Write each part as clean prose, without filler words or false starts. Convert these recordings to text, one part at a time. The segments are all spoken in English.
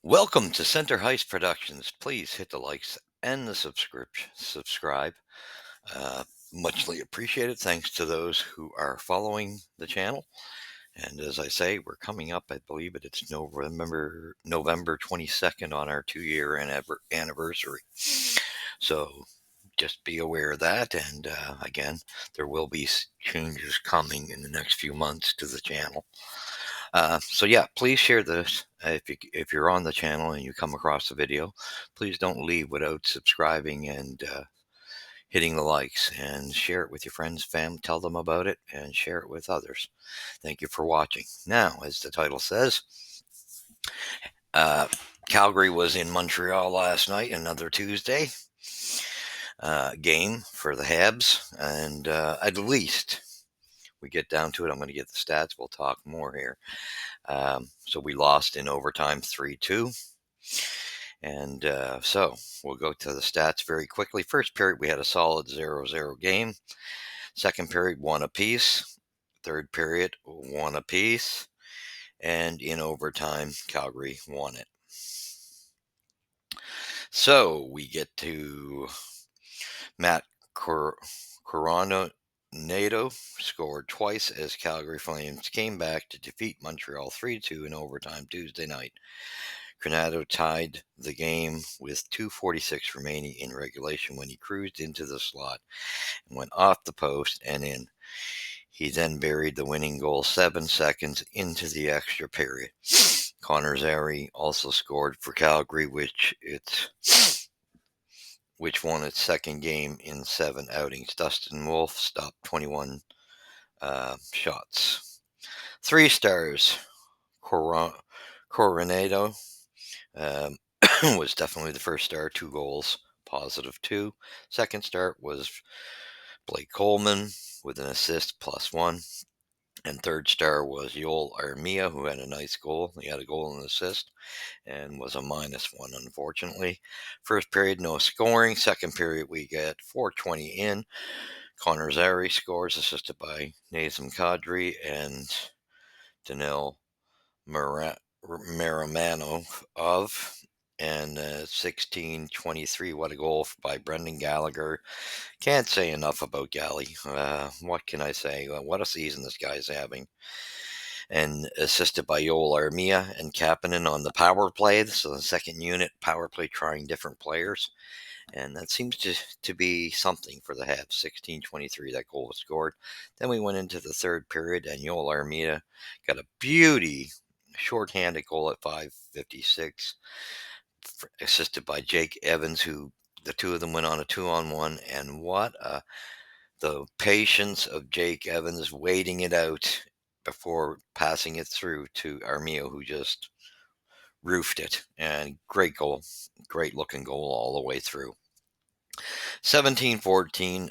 Welcome to Center Heist Productions. Please hit the likes and the subscribe. Uh, Muchly appreciated. Thanks to those who are following the channel. And as I say, we're coming up. I believe it's November 22nd on our 2-year anniversary. So just be aware of that. And again, there will be changes coming in the next few months to the channel. So yeah, please share this. If you're on the channel and you come across the video, please don't leave without subscribing and hitting the likes, and share it with your friends, tell them about it, and share it with others. Thank you for watching. Now, as the title says, uh, Calgary was in Montreal last night, another Tuesday game for the Habs, and at least we get down to it. I'm going to get the stats. We'll talk more here. So we lost in overtime 3-2. And so we'll go to the stats very quickly. First period, we had a solid 0-0 game. Second period, 1 apiece. Third period, 1 apiece. And in overtime, Calgary won it. So we get to Matt Coronado scored twice as Calgary Flames came back to defeat Montreal 3-2 in overtime Tuesday night. Coronado tied the game with 2:46 remaining in regulation when he cruised into the slot and went off the post and in. He then buried the winning goal 7 seconds into the extra period. Connor Zary also scored for Calgary, which won its second game in 7 outings. Dustin Wolf stopped 21 shots. 3 stars. Coronado was definitely the first star, 2 goals, +2. Second star was Blake Coleman with an assist, +1. And third star was Yoel Armia, who had a nice goal. He had a goal and an assist and was a -1, unfortunately. First period, no scoring. Second period, we get 4:20 in. Connor Zary scores, assisted by Nazem Kadri and Danil Maramanov. And 16:23, what a goal by Brendan Gallagher. Can't say enough about Gally. What can I say? What a season this guy's having. And assisted by Yoel Armia and Kapanen on the power play. So the second unit power play, trying different players. And that seems to be something for the Habs. 16:23, that goal was scored. Then we went into the third period, and Yoel Armia got a beauty shorthanded goal at 5:56, assisted by Jake Evans, who the two of them went on a 2-on-1. And what the patience of Jake Evans waiting it out before passing it through to Armia, who just roofed it. And great goal, great looking goal all the way through. 17-14,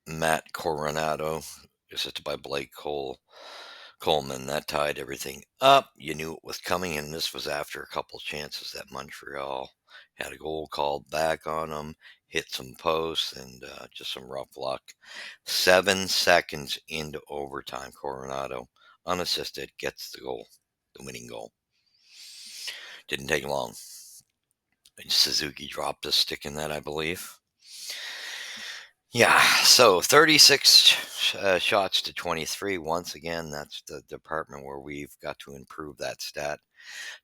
Matt Coronado, assisted by Blake Coleman, that tied everything up. You knew it was coming, and this was after a couple chances that Montreal had a goal called back on them, hit some posts, and just some rough luck. 7 seconds into overtime, Coronado, unassisted, gets the goal, the winning goal. Didn't take long. Suzuki dropped a stick in that, I believe. Yeah, so 36 shots to 23. Once again, that's the department where we've got to improve that stat.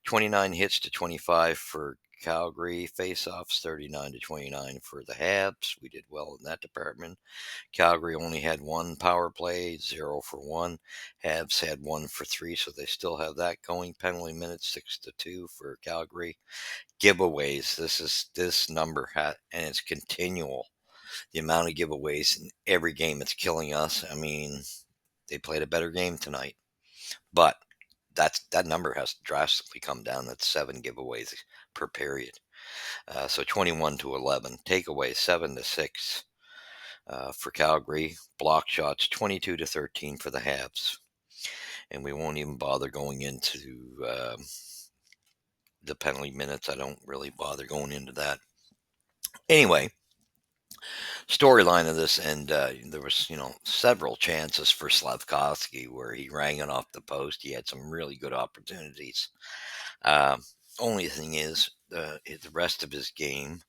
29 hits to 25 for Calgary. Faceoffs 39 to 29 for the Habs. We did well in that department. Calgary only had 1 power play, 0 for 1. Habs had 1 for 3, so they still have that going. Penalty minutes 6-2 for Calgary. Giveaways. This number and it's continual. The amount of giveaways in every game, it's killing us. I mean, they played a better game tonight, but that number has drastically come down. That's 7 giveaways per period. So 21-11. Takeaways 7-6 for Calgary. Block shots 22-13 for the Habs. And we won't even bother going into the penalty minutes. I don't really bother going into that. Anyway, storyline of this, and there was several chances for Slavkovsky where he rang it off the post. He had some really good opportunities. Um, Only thing is the rest of his game,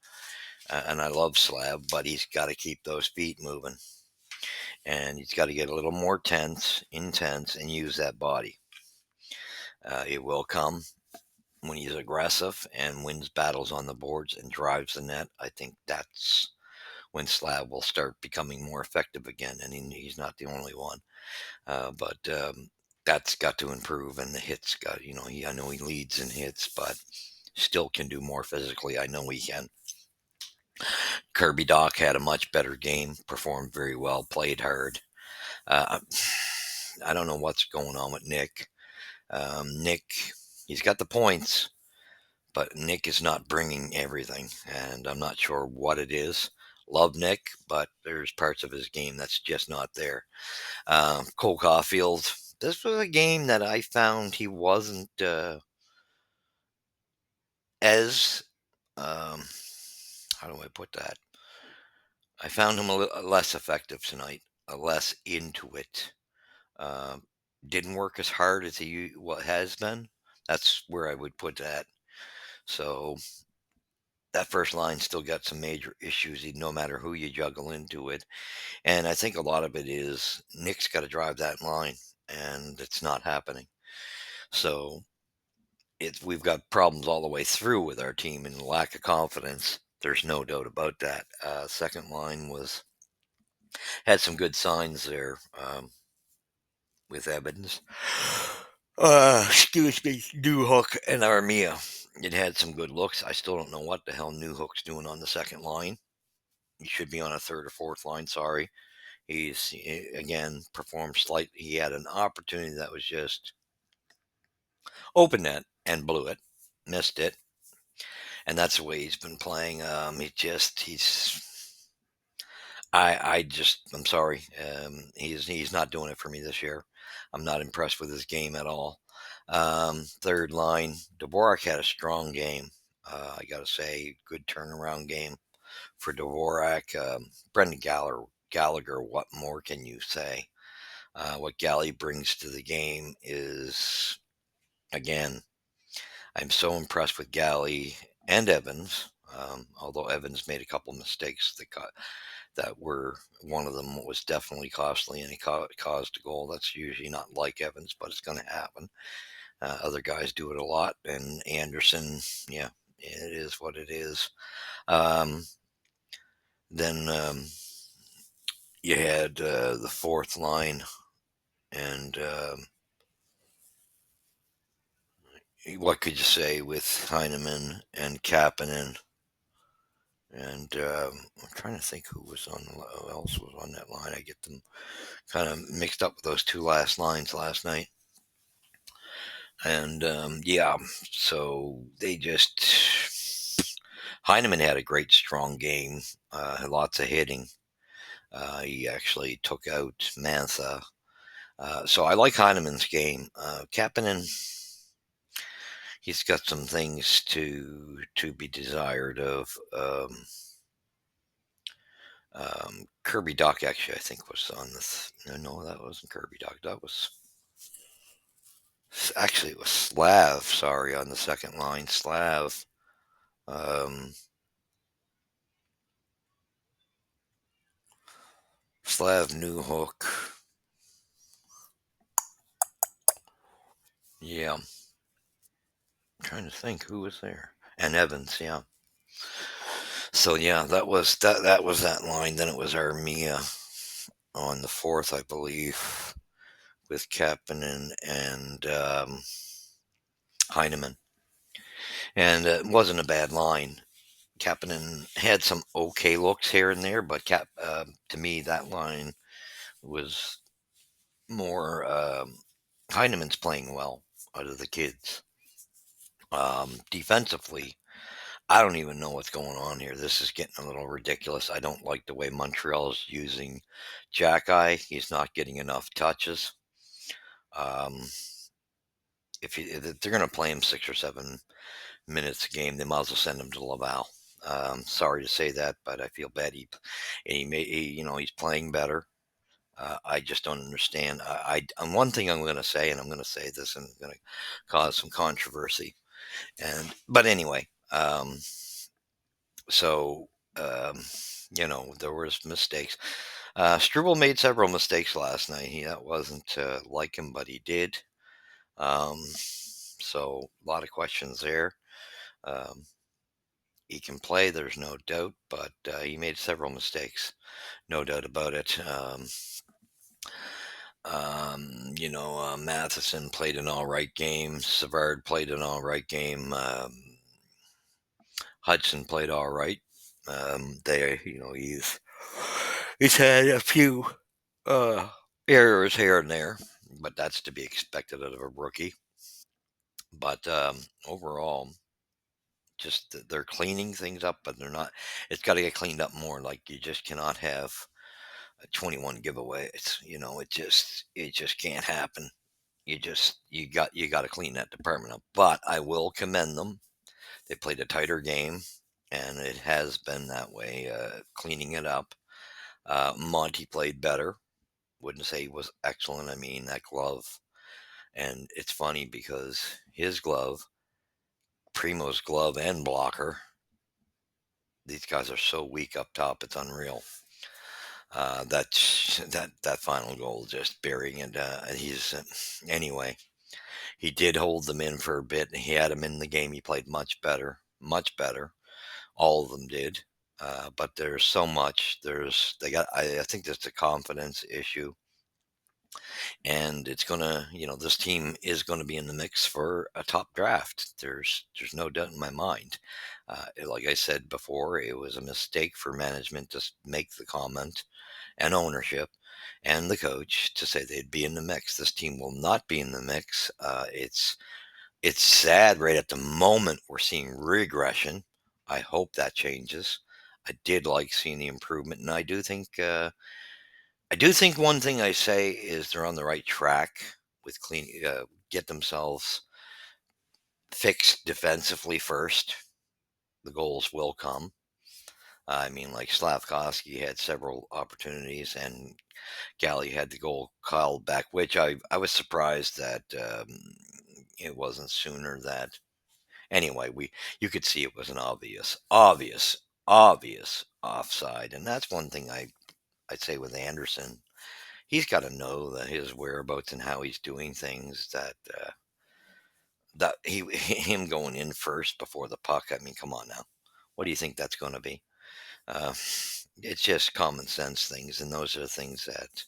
and I love Slav, but he's got to keep those feet moving, and he's got to get a little more intense, and use that body. It will come when he's aggressive and wins battles on the boards and drives the net. I think that's when Slav will start becoming more effective again, and he's not the only one. But that's got to improve, and the hits got I know he leads in hits, but still can do more physically. I know he can. Kirby Doc had a much better game, performed very well, played hard. Uh, I don't know what's going on with Nick. Nick, he's got the points, but Nick is not bringing everything, and I'm not sure what it is. Love Nick, but there's parts of his game that's just not there. Cole Caulfield, this was a game that I found he wasn't as, um, how do I put that? I found him less effective tonight, less into it. Um, didn't work as hard as he what has been. That's where I would put that. So that first line still got some major issues, no matter who you juggle into it. And I think a lot of it is Nick's got to drive that line, and it's not happening. So we've got problems all the way through with our team and lack of confidence. There's no doubt about that. Second line had some good signs there with Evans. Excuse me, New Hook and Armia. It had some good looks. I still don't know what the hell New Hook's doing on the second line. He should be on a third or fourth line. Sorry, again performed slightly. He had an opportunity that was just open net and blew it, missed it, and that's the way he's been playing. I'm sorry. He's not doing it for me this year. I'm not impressed with his game at all. Third line, Dvorak had a strong game. I got to say, good turnaround game for Dvorak. Brendan Gallagher, what more can you say? What Gally brings to the game is, again, I'm so impressed with Gally and Evans. Although Evans made a couple mistakes that were one of them was definitely costly, and he caused a goal. That's usually not like Evans, but it's going to happen. Other guys do it a lot, and Anderson, yeah, it is what it is. Um, then you had the fourth line, and what could you say with Heineman and Kapanen? And I'm trying to think who else was on that line. I get them kind of mixed up with those two last lines last night. And yeah, so they just Heineman had a great strong game, lots of hitting. He actually took out Mantha. So I like Heineman's game. Kapanen, he's got some things to be desired of. Kirby Doc actually, I think, was on this. No, that wasn't Kirby Doc. That was actually it was Slav. Sorry, on the second line, Slav. Um, Slav New Hook. Yeah, I'm trying to think who was there. And Evans, yeah. So yeah, that was that line. Then it was Armia on the fourth, I believe, with Kapanen and Heineman. And it wasn't a bad line. Kapanen had some okay looks here and there, but to me, that line was more. Heineman's playing well out of the kids. Defensively, I don't even know what's going on here. This is getting a little ridiculous. I don't like the way Montreal's using Jack-Eye. He's not getting enough touches. Um, if they're going to play him 6 or 7 minutes a game, they might as well send him to Laval. Sorry to say that, but I feel bad. He's playing better. I just don't understand. And one thing I'm going to say, and I'm going to say this, and I'm going to cause some controversy. But anyway, so um, there was mistakes. Struble made several mistakes last night. That wasn't like him, but he did. So a lot of questions there. Um, he can play, there's no doubt, but he made several mistakes, no doubt about it. Matheson played an all right game. Savard played an all right game. Hudson played all right. He's had a few uh, errors here and there, but that's to be expected out of a rookie. But overall, just they're cleaning things up, but they're not. It's got to get cleaned up more. Like you just cannot have a 21 giveaways. It just can't happen. You got to clean that department up. But I will commend them. They played a tighter game, and it has been that way. Cleaning it up. Monty played better. Wouldn't say he was excellent. I mean that glove, and it's funny because his glove, Primo's glove and blocker. These guys are so weak up top. It's unreal. That final goal just burying it. Anyway. He did hold them in for a bit. He had them in the game. He played much better, much better. All of them did. But there's so much. I think there's a confidence issue, and this team is gonna be in the mix for a top draft. There's no doubt in my mind. Like I said before, it was a mistake for management to make the comment, and ownership, and the coach to say they'd be in the mix. This team will not be in the mix. It's sad right at the moment we're seeing regression. I hope that changes. I did like seeing the improvement, and I do think one thing I say is they're on the right track with get themselves fixed defensively first. The goals will come. I mean, like Slavkovsky had several opportunities, and Galley had the goal called back, which I was surprised that it wasn't sooner. That Anyway, we you could see it was an obvious offside, and that's one thing I'd say with Anderson. He's got to know that his whereabouts and how he's doing things. That him going in first before the puck. I mean, come on now. What do you think that's going to be? Uh, it's just common sense things, and those are the things that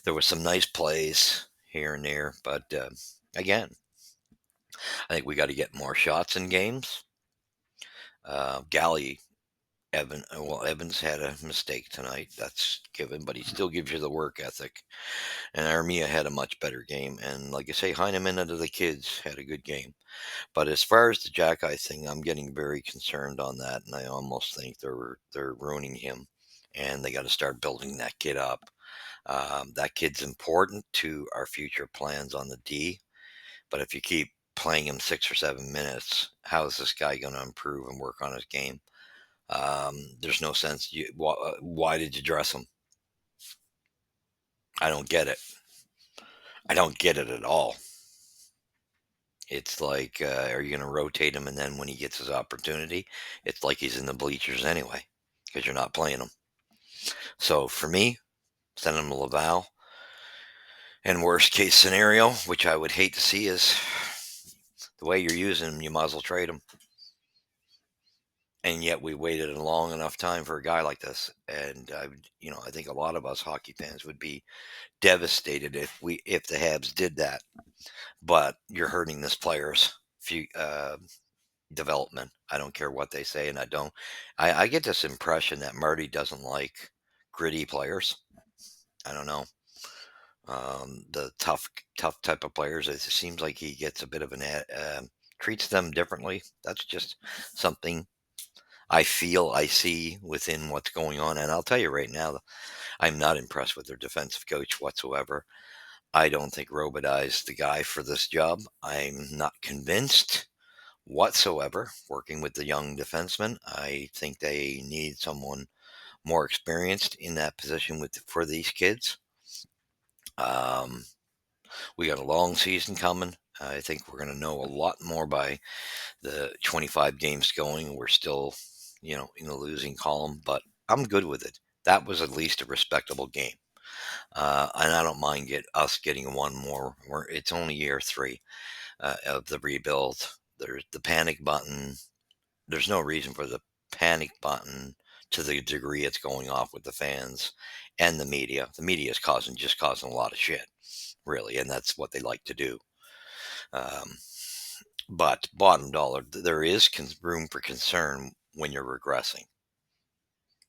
there were some nice plays here and there, but again, I think we got to get more shots in games. Galley Evans had a mistake tonight. That's given, but he still gives you the work ethic. And Armia had a much better game. And like I say, Heineman and the kids had a good game. But as far as the Jack Eye thing, I'm getting very concerned on that, and I almost think they're ruining him. And they got to start building that kid up. That kid's important to our future plans on the D. But if you keep playing him 6 or 7 minutes, how is this guy going to improve and work on his game? There's no sense. Why did you dress him? I don't get it. I don't get it at all. It's like, are you going to rotate him, and then when he gets his opportunity, it's like he's in the bleachers anyway because you're not playing him. So for me, send him to Laval. And worst case scenario, which I would hate to see, is the way you're using him, you might as well trade him. And yet we waited a long enough time for a guy like this, and I think a lot of us hockey fans would be devastated if the Habs did that. But you're hurting this player's development. I don't care what they say, and I don't. I get this impression that Marty doesn't like gritty players. I don't know. The tough type of players. It seems like he gets a bit of treats them differently. That's just something I see within what's going on. And I'll tell you right now, I'm not impressed with their defensive coach whatsoever. I don't think Robitaille's the guy for this job. I'm not convinced whatsoever working with the young defensemen. I think they need someone more experienced in that position for these kids. Um, we got a long season coming. I think we're going to know a lot more by the 25 games going. We're still, in the losing column, but I'm good with it. That was at least a respectable game. And I don't mind us getting one more. It's only year three of the rebuild. There's the panic button. There's no reason for the panic button to the degree it's going off with the fans and the media. The media is causing a lot of shit, really, and that's what they like to do. Um, but bottom dollar, there is room for concern when you're regressing.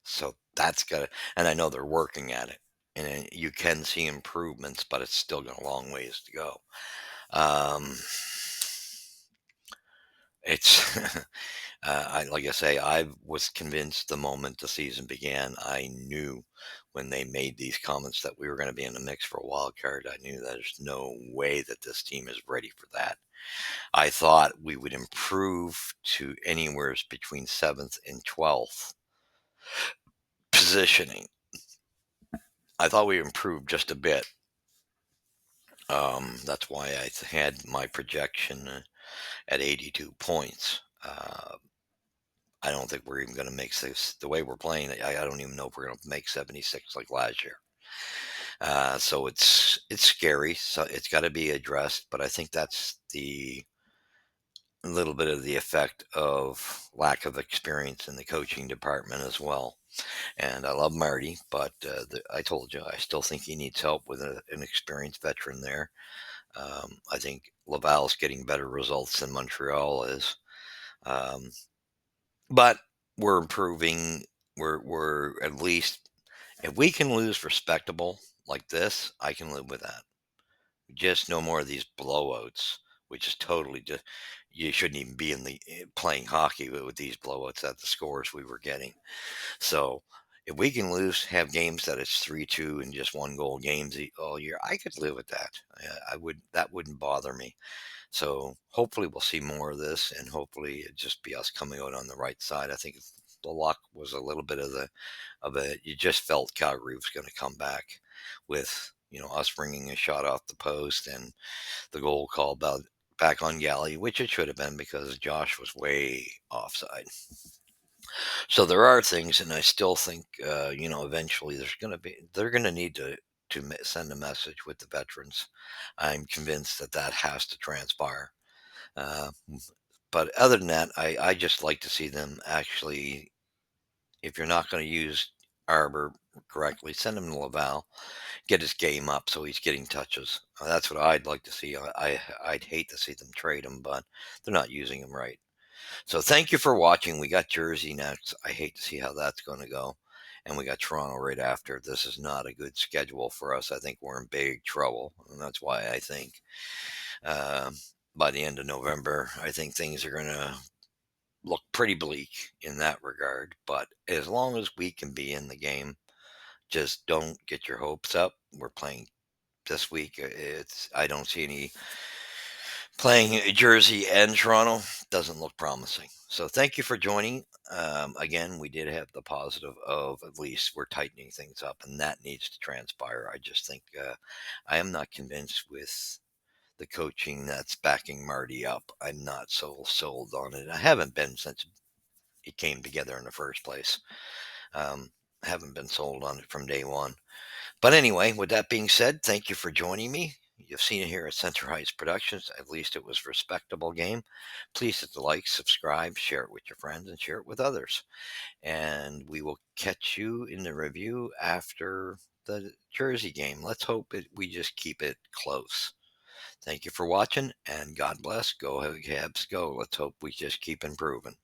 So that's got to, and I know they're working at it, and you can see improvements, but it's still got a long ways to go. Um, it's like I say, I was convinced the moment the season began. I knew when they made these comments that we were going to be in the mix for a wild card. I knew that there's no way that this team is ready for that. I thought we would improve to anywhere between 7th and 12th positioning. I thought we improved just a bit. That's why I had my projection at 82 points. I don't think we're even going to make this the way we're playing. I don't even know if we're going to make 76 like last year. So it's scary. So it's got to be addressed. But I think that's the a little bit of the effect of lack of experience in the coaching department as well. And I love Marty, but I told you I still think he needs help with an experienced veteran there. I think Laval's getting better results than Montreal is. Um, but we're improving. We're at least if we can lose respectable like this, I can live with that. Just no more of these blowouts, which is totally just you shouldn't even be in the playing hockey with these blowouts at the scores we were getting. So if we can have games that it's 3-2 and just one goal games all year, I could live with that. I would that wouldn't bother me. So hopefully we'll see more of this, and hopefully it just be us coming out on the right side. I think the luck was a little bit of a. You just felt Calgary was going to come back with us bringing a shot off the post and the goal called back on Galley, which it should have been because Josh was way offside. So there are things, and I still think eventually they're going to need to send a message with the veterans. I'm convinced that has to transpire. Uh, but other than that, I just like to see them actually, if you're not going to use Arbor correctly, send him to Laval, get his game up so he's getting touches. That's what I'd like to see. I'd hate to see them trade him, but they're not using him right. So thank you for watching. We got Jersey next. I hate to see how that's going to go. And we got Toronto right after. This is not a good schedule for us. I think we're in big trouble. And that's why I think uh, by the end of November, I think things are going to look pretty bleak in that regard. But as long as we can be in the game, just don't get your hopes up. We're playing this week. I don't see any playing Jersey and Toronto doesn't look promising. So thank you for joining. Again, we did have the positive of at least we're tightening things up, and that needs to transpire. I just think I am not convinced with the coaching that's backing Marty up. I'm not so sold on it. I haven't been since it came together in the first place. Um, haven't been sold on it from day one. But anyway, with that being said, thank you for joining me. You've seen it here at Center Heights Productions. At least it was a respectable game. Please hit the like, subscribe, share it with your friends, and share it with others. And we will catch you in the review after the Jersey game. Let's hope we just keep it close. Thank you for watching, and God bless. Go Habs, go. Let's hope we just keep improving.